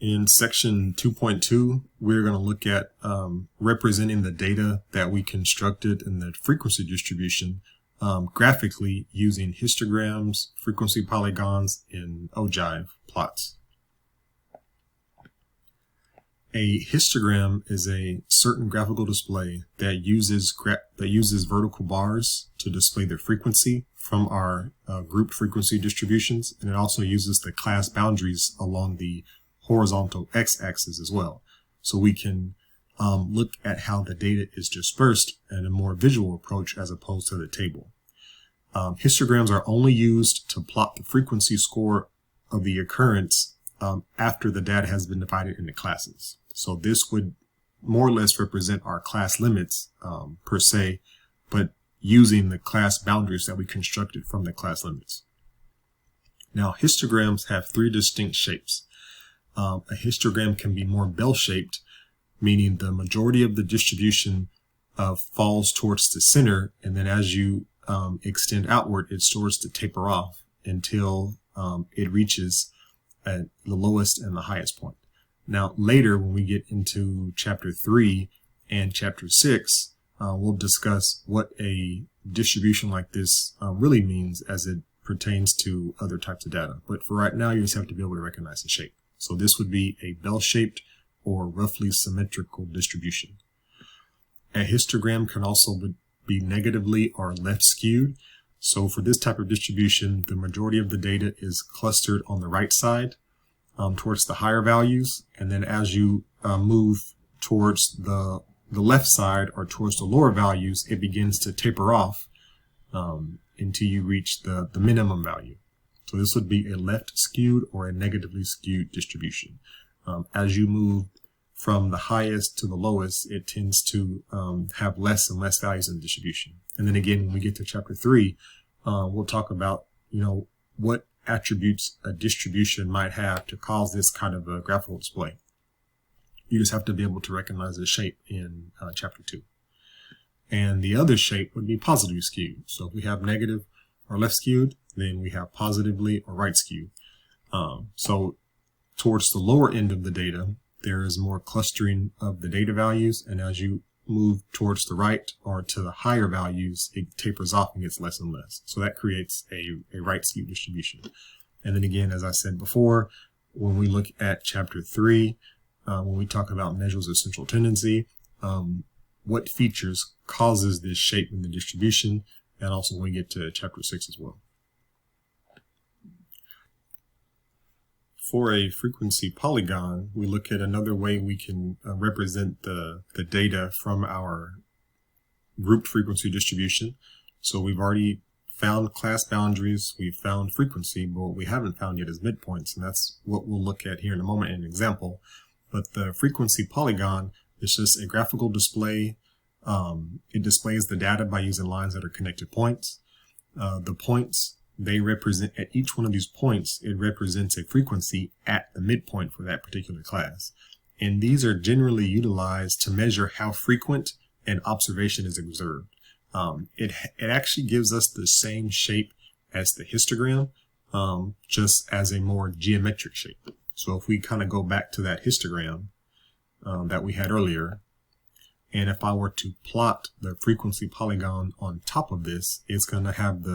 In section 2.2, we're going to look at representing the data that we constructed in the frequency distribution graphically using histograms, frequency polygons, and Ogive plots. A histogram is a certain graphical display that uses vertical bars to display the frequency from our grouped frequency distributions, and it also uses the class boundaries along the horizontal x-axis as well. So we can look at how the data is dispersed in a more visual approach as opposed to the table. Histograms are only used to plot the frequency score of the occurrence after the data has been divided into classes. So this would more or less represent our class limits per se, but using the class boundaries that we constructed from the class limits. Now, histograms have three distinct shapes. A histogram can be more bell-shaped, meaning the majority of the distribution falls towards the center, and then as you extend outward, it starts to taper off until it reaches at the lowest and the highest point. Now, later when we get into chapter 3 and chapter 6, we'll discuss what a distribution like this really means as it pertains to other types of data. But for right now, you just have to be able to recognize the shape. So this would be a bell-shaped or roughly symmetrical distribution. A histogram can also be negatively or left skewed. So for this type of distribution, the majority of the data is clustered on the right side towards the higher values. And then as you move towards the left side or towards the lower values, it begins to taper off until you reach the minimum value. So this would be a left skewed or a negatively skewed distribution. As you move from the highest to the lowest, it tends to have less and less values in the distribution. And then again, when we get to chapter 3, we'll talk about, what attributes a distribution might have to cause this kind of a graphical display. You just have to be able to recognize the shape in chapter 2. And the other shape would be positively skewed. So if we have negative or left skewed, then we have positively or right skewed. So towards the lower end of the data, there is more clustering of the data values, and as you move towards the right or to the higher values, it tapers off and gets less and less. So that creates a right skewed distribution. And then again, as I said before, when we look at chapter 3, when we talk about measures of central tendency, what features causes this shape in the distribution, and also when we get to chapter 6 as well. For a frequency polygon, we look at another way we can represent the data from our grouped frequency distribution. So we've already found class boundaries, we've found frequency, but what we haven't found yet is midpoints, and that's what we'll look at here in a moment in an example. But the frequency polygon is just a graphical display. It displays the data by using lines that are connected points. The points, they represent, at each one of these points, it represents a frequency at the midpoint for that particular class. And these are generally utilized to measure how frequent an observation is observed. It actually gives us the same shape as the histogram, just as a more geometric shape. So if we kind of go back to that histogram that we had earlier, and if I were to plot the frequency polygon on top of this, it's going to have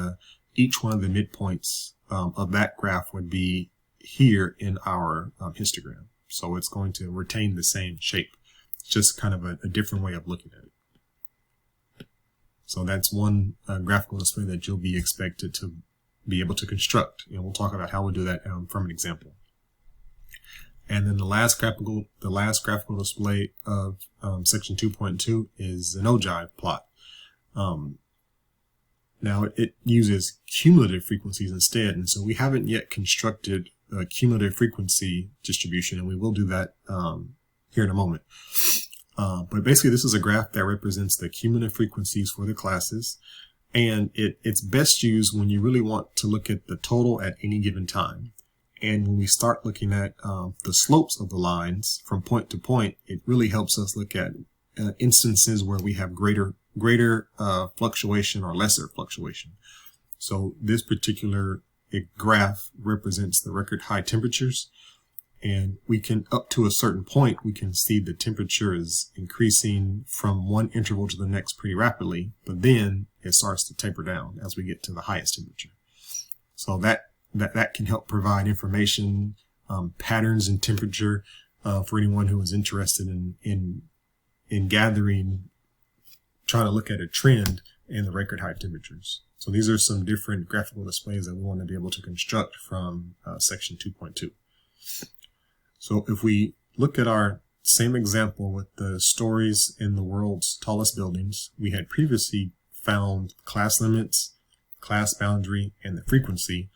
each one of the midpoints of that graph would be here in our histogram. So it's going to retain the same shape. It's just kind of a different way of looking at it. So that's one graphical display that you'll be expected to be able to construct. And we'll talk about how we'll do that from an example. And then the last graphical display of section 2.2 is an Ogive plot. Now it uses cumulative frequencies instead, and so we haven't yet constructed a cumulative frequency distribution, and we will do that here in a moment. But basically this is a graph that represents the cumulative frequencies for the classes, and it's best used when you really want to look at the total at any given time. And when we start looking at the slopes of the lines from point to point, it really helps us look at instances where we have greater fluctuation or lesser fluctuation. So this particular graph represents the record high temperatures, And we can, up to a certain point, we can see the temperature is increasing from one interval to the next pretty rapidly, but then it starts to taper down as we get to the highest temperature. So that can help provide information, patterns in temperature, for anyone who is interested in gathering, trying to look at a trend in the record high temperatures. So these are some different graphical displays that we want to be able to construct from section 2.2. So if we look at our same example with the stories in the world's tallest buildings, we had previously found class limits, class boundary, and the frequency.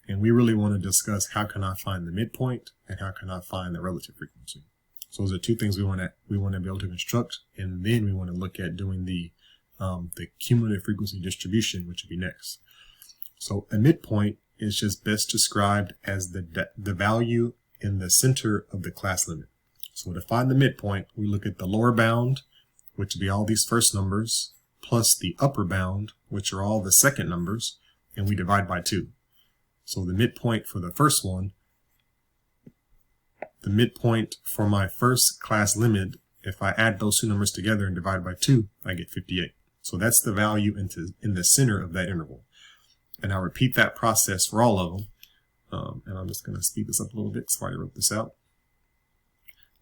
And we really want to discuss how can I find the midpoint and how can I find the relative frequency. So those are two things we want to be able to construct, and then we want to look at doing the cumulative frequency distribution, which would be next. So a midpoint is just best described as the value in the center of the class limit. So to find the midpoint, we look at the lower bound, which would be all these first numbers, plus the upper bound, which are all the second numbers, and we divide by 2. So the midpoint for the first one, the midpoint for my first class limit, if I add those two numbers together and divide by 2, I get 58. So that's the value in the center of that interval. And I'll repeat that process for all of them. And I'm just going to speed this up a little bit because I already wrote this out.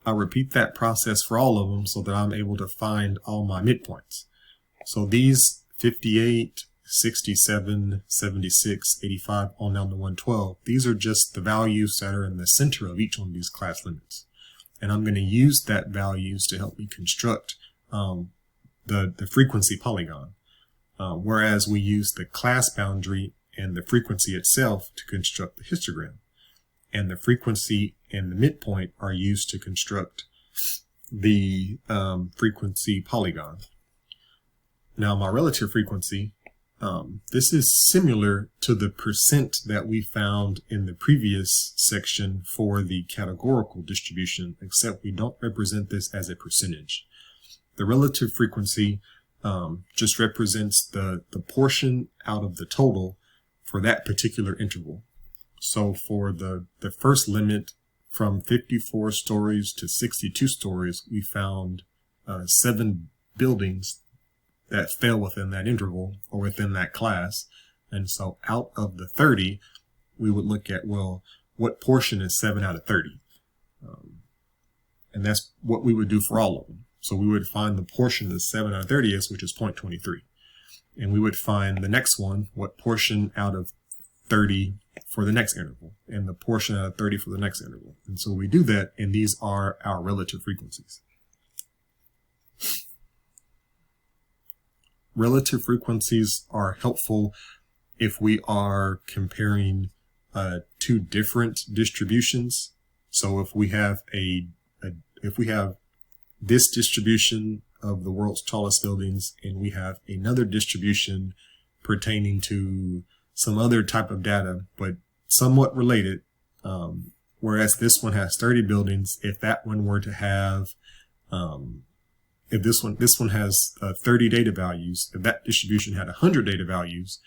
I'll repeat that process for all of them so that I'm able to find all my midpoints. So these 58, 67, 76, 85, on down to 112, these are just the values that are in the center of each one of these class limits. And I'm going to use that values to help me construct the frequency polygon. Whereas we use the class boundary and the frequency itself to construct the histogram. And the frequency and the midpoint are used to construct the frequency polygon. Now my relative frequency, this is similar to the percent that we found in the previous section for the categorical distribution, except we don't represent this as a percentage. The relative frequency just represents the portion out of the total for that particular interval. So for the first limit from 54 stories to 62 stories, we found 7 buildings that fell within that interval or within that class. And so out of the 30, we would look at, well, what portion is 7 out of 30? And that's what we would do for all of them. So we would find the portion that 7 out of 30 is, which is 0.23. And we would find the next one, what portion out of 30 for the next interval, and the portion out of 30 for the next interval. And so we do that, and these are our relative frequencies. Relative frequencies are helpful if we are comparing two different distributions. So if we have this distribution of the world's tallest buildings, and we have another distribution pertaining to some other type of data, but somewhat related, whereas this one has 30 buildings, if that one were to have, if this one has 30 data values, if that distribution had 100 data values,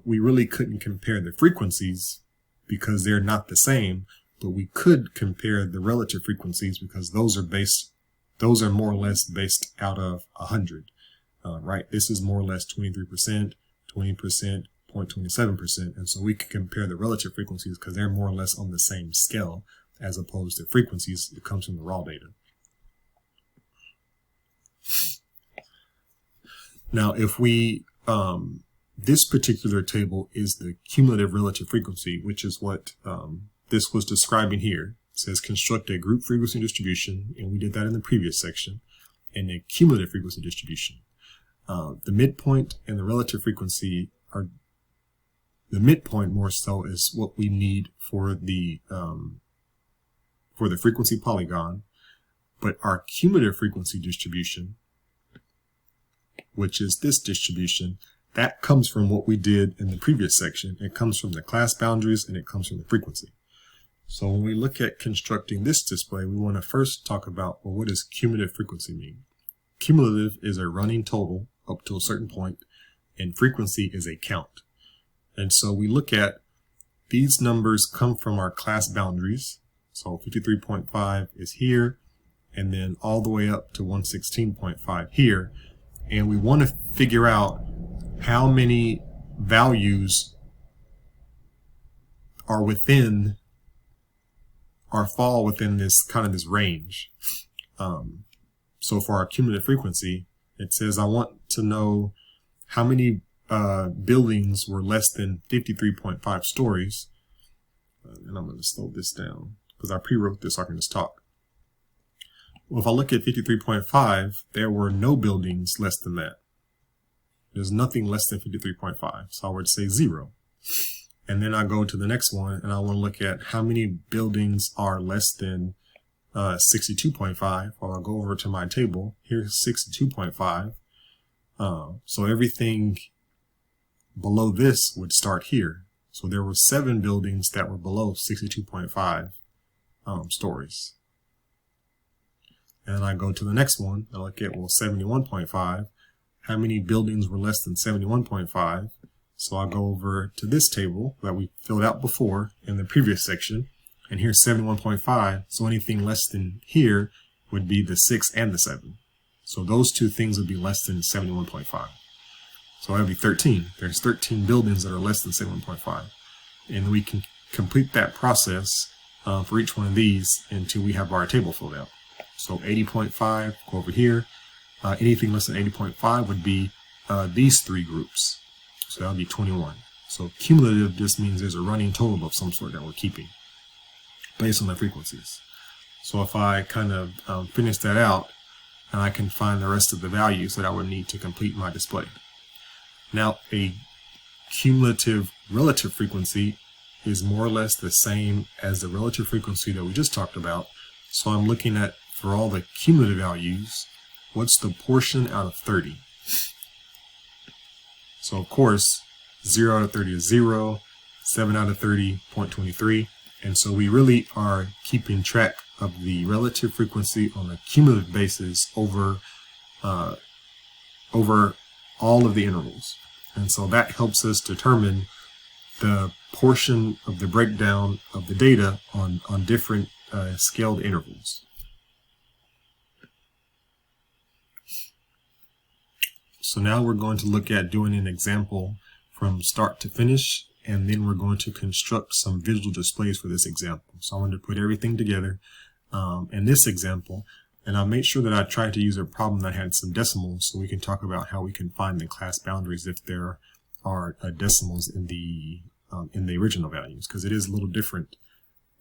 we really couldn't compare the frequencies because they're not the same, but we could compare the relative frequencies because those are more or less based out of 100, right? This is more or less 23%, 20%, 0.27%. And so we can compare the relative frequencies because they're more or less on the same scale as opposed to frequencies that comes from the raw data. Now, if we, this particular table is the cumulative relative frequency, which is what this was describing here. It says construct a group frequency distribution, and we did that in the previous section, and a cumulative frequency distribution. The midpoint and the relative frequency are, the midpoint more so is what we need for the frequency polygon, but our cumulative frequency distribution, which is this distribution, that comes from what we did in the previous section. It comes from the class boundaries and it comes from the frequency. So when we look at constructing this display, we want to first talk about, well, what does cumulative frequency mean? Cumulative is a running total up to a certain point, and frequency is a count. And so we look at these numbers come from our class boundaries. So 53.5 is here, and then all the way up to 116.5 here. And we want to figure out how many values are within or fall within this kind of this range. So for our cumulative frequency, it says I want to know how many buildings were less than 53.5 stories. And I'm going to slow this down because I pre-wrote this so I can just talk. Well, if I look at 53.5, there were no buildings less than that. There's nothing less than 53.5. So I would say 0. And then I go to the next one and I want to look at how many buildings are less than 62.5. Well, I'll go over to my table. Here's 62.5. So everything below this would start here. So there were 7 buildings that were below 62.5 stories. And I go to the next one. I look at, well, 71.5. How many buildings were less than 71.5? So I go over to this table that we filled out before in the previous section. And here's 71.5. So anything less than here would be the 6 and the 7. So those two things would be less than 71.5. So that would be 13. There's 13 buildings that are less than 71.5. And we can complete that process for each one of these until we have our table filled out. So 80.5, go over here. Anything less than 80.5 would be these 3 groups. So that would be 21. So cumulative just means there's a running total of some sort that we're keeping based on the frequencies. So if I kind of finish that out, and I can find the rest of the values that I would need to complete my display. Now, a cumulative relative frequency is more or less the same as the relative frequency that we just talked about. So I'm looking at, for all the cumulative values, what's the portion out of 30? So of course, 0 out of 30 is 0, 7 out of 30, 0.23. And so we really are keeping track of the relative frequency on a cumulative basis over all of the intervals. And so that helps us determine the portion of the breakdown of the data on different scaled intervals. So now we're going to look at doing an example from start to finish, and then we're going to construct some visual displays for this example. So I wanted to put everything together in this example, and I made sure that I tried to use a problem that had some decimals so we can talk about how we can find the class boundaries if there are decimals in the original values, because it is a little different.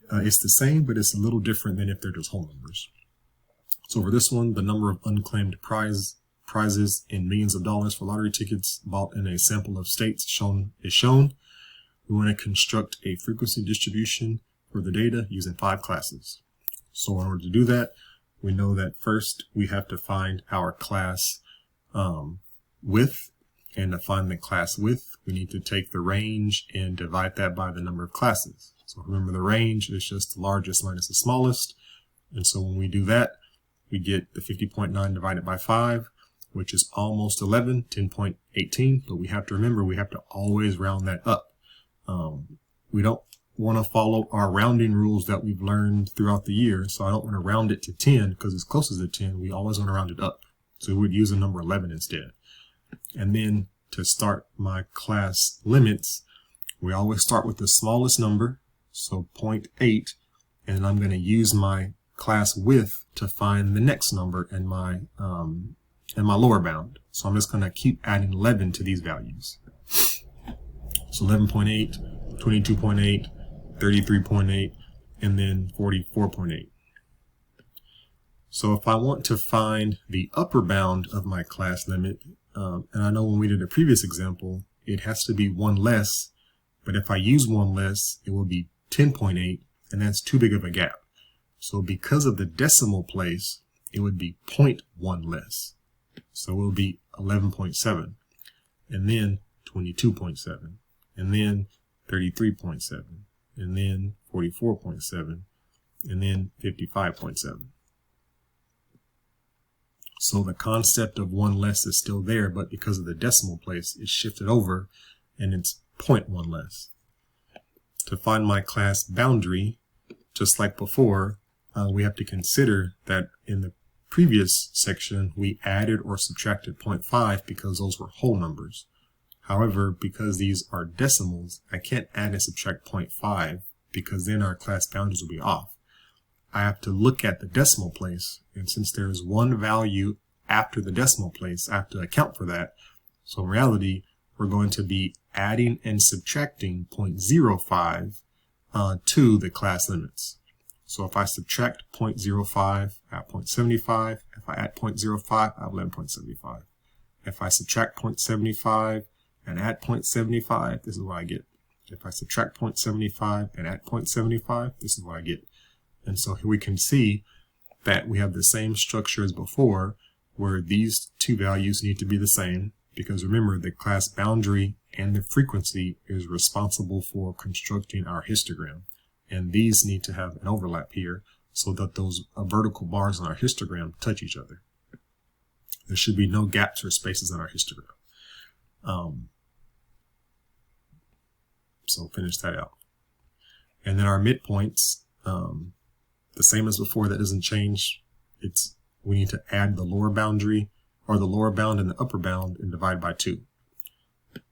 It's the same, but it's a little different than if they're just whole numbers. So for this one, the number of unclaimed prizes in millions of dollars for lottery tickets bought in a sample of states is shown. We want to construct a frequency distribution for the data using 5 classes. So in order to do that, we know that first we have to find our class width, and to find the class width, we need to take the range and divide that by the number of classes. So remember, the range is just the largest minus the smallest, and so when we do that, we get the 50.9 divided by 5, which is almost 11, 10.18, but we have to remember we have to always round that up. We don't want to follow our rounding rules that we've learned throughout the year, so I don't want to round it to 10 because it's closest to 10. We always want to round it up, so we would use the number 11 instead. And then to start my class limits, we always start with the smallest number, so 0.8, and I'm going to use my class width to find the next number in my lower bound. So I'm just going to keep adding 11 to these values. So 11.8, 22.8, 33.8, and then 44.8. So if I want to find the upper bound of my class limit, and I know when we did a previous example, it has to be 1 less, but if I use 1 less, it will be 10.8, and that's too big of a gap. So because of the decimal place, it would be 0.1 less. So it will be 11.7, and then 22.7, and then 33.7, and then 44.7, and then 55.7. So the concept of 1 less is still there, but because of the decimal place, it's shifted over, and it's 0.1 less. To find my class boundary, just like before, we have to consider that in the previous section, we added or subtracted 0.5 because those were whole numbers. However, because these are decimals, I can't add and subtract 0.5 because then our class boundaries will be off. I have to look at the decimal place, and since there's one value after the decimal place, I have to account for that. So in reality, we're going to be adding and subtracting 0.05 to the class limits. So if I subtract 0.05, I have 0.75. If I add 0.05, I have 11.75. If I subtract 0.75 and add 0.75, this is what I get. If I subtract 0.75 and add 0.75, this is what I get. And so here we can see that we have the same structure as before, where these two values need to be the same, because remember, the class boundary and the frequency is responsible for constructing our histogram. And these need to have an overlap here so that those vertical bars on our histogram touch each other. There should be no gaps or spaces in our histogram. So finish that out. And then our midpoints, the same as before, that doesn't change. We need to add the lower boundary, or the lower bound and the upper bound, and divide by 2.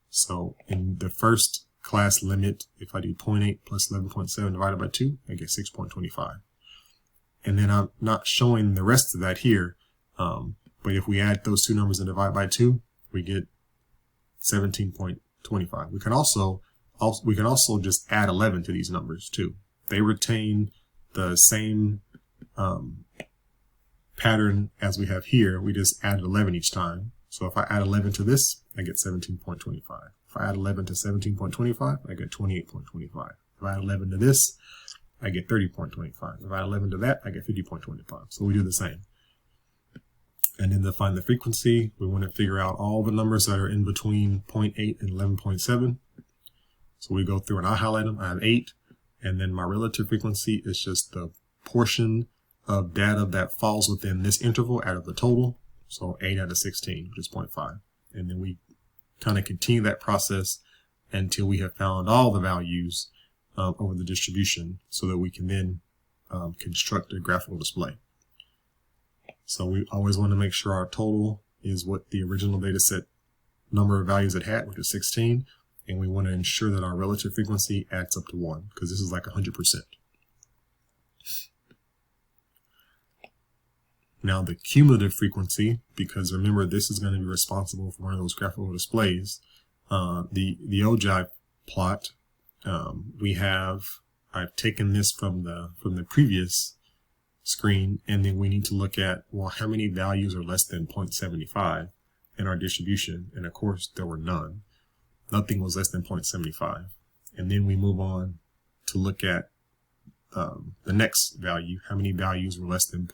So in the first class limit, if I do 0.8 plus 11.7 divided by 2, I get 6.25. And then I'm not showing the rest of that here, but if we add those two numbers and divide by 2, we get 17.25. We can also just add 11 to these numbers too. They retain the same pattern as we have here. We just add 11 each time. So if I add 11 to this, I get 17.25. If I add 11 to 17.25, I get 28.25. If I add 11 to this, I get 30.25. If I add 11 to that, I get 50.25. So we do the same. And then to find the frequency, we want to figure out all the numbers that are in between 0.8 and 11.7. So we go through and I highlight them. I have 8. And then my relative frequency is just the portion of data that falls within this interval out of the total. So 8 out of 16, which is 0.5. And then we kind of continue that process until we have found all the values over the distribution so that we can then construct a graphical display. So we always want to make sure our total is what the original data set number of values it had, which is 16. And we want to ensure that our relative frequency adds up to 1, because this is like 100%. Now the cumulative frequency, because remember this is going to be responsible for one of those graphical displays, the ogive plot, I've taken this from the previous screen, and then we need to look at, well, how many values are less than 0.75 in our distribution, and of course there were none. Nothing was less than 0.75. And then we move on to look at the next value. How many values were less than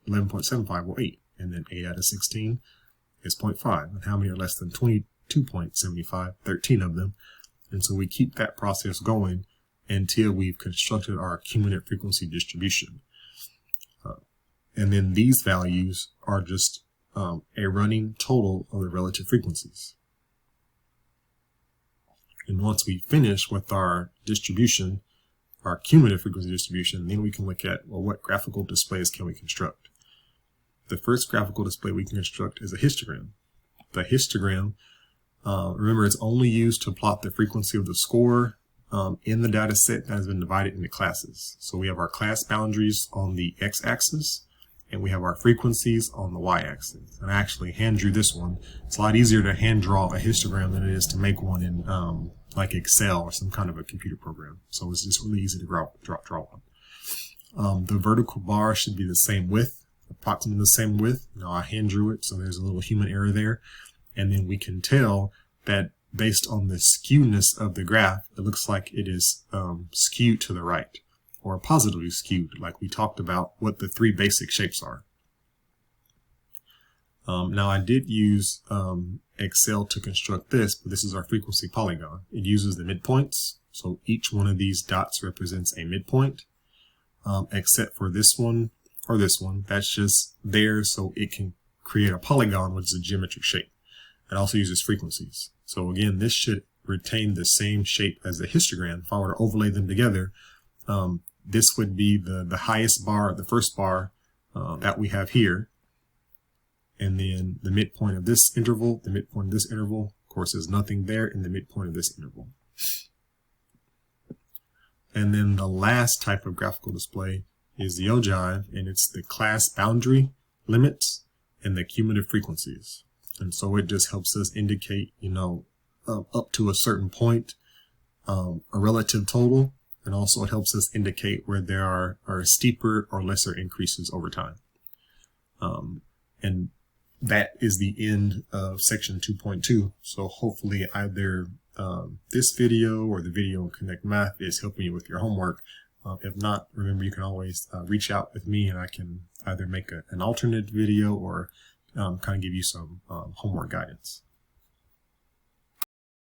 11.75? Well, 8. And then 8 out of 16 is 0.5. And how many are less than 22.75? 13 of them. And so we keep that process going until we've constructed our cumulative frequency distribution. And then these values are just a running total of the relative frequencies. And once we finish with our distribution, our cumulative frequency distribution, then we can look at, well, what graphical displays can we construct? The first graphical display we can construct is a histogram. The histogram, remember, it's only used to plot the frequency of the score in the data set that has been divided into classes. So we have our class boundaries on the x-axis, and we have our frequencies on the y-axis. And I actually hand drew this one. It's a lot easier to hand draw a histogram than it is to make one in like Excel or some kind of a computer program. So it's just really easy to draw one. The vertical bar should be the same width, approximately the same width. Now I hand drew it, so there's a little human error there. And then we can tell that based on the skewness of the graph, it looks like it is skewed to the right, or positively skewed, like we talked about what the 3 basic shapes are. Now I did use Excel to construct this, but this is our frequency polygon. It uses the midpoints, so each one of these dots represents a midpoint, except for this one or this one. That's just there so it can create a polygon, which is a geometric shape. It also uses frequencies. So again, this should retain the same shape as the histogram. If I were to overlay them together, this would be the highest bar, the first bar that we have here. And then the midpoint of this interval, the midpoint of this interval, of course, there's nothing there in the midpoint of this interval. And then the last type of graphical display is the ogive, and it's the class boundary limits and the cumulative frequencies. And so it just helps us indicate, up to a certain point, a relative total, and also it helps us indicate where there are steeper or lesser increases over time. And that is the end of section 2.2. So hopefully either this video or the video in Connect Math is helping you with your homework. If not, remember you can always reach out with me, and I can either make an alternate video or kind of give you some homework guidance.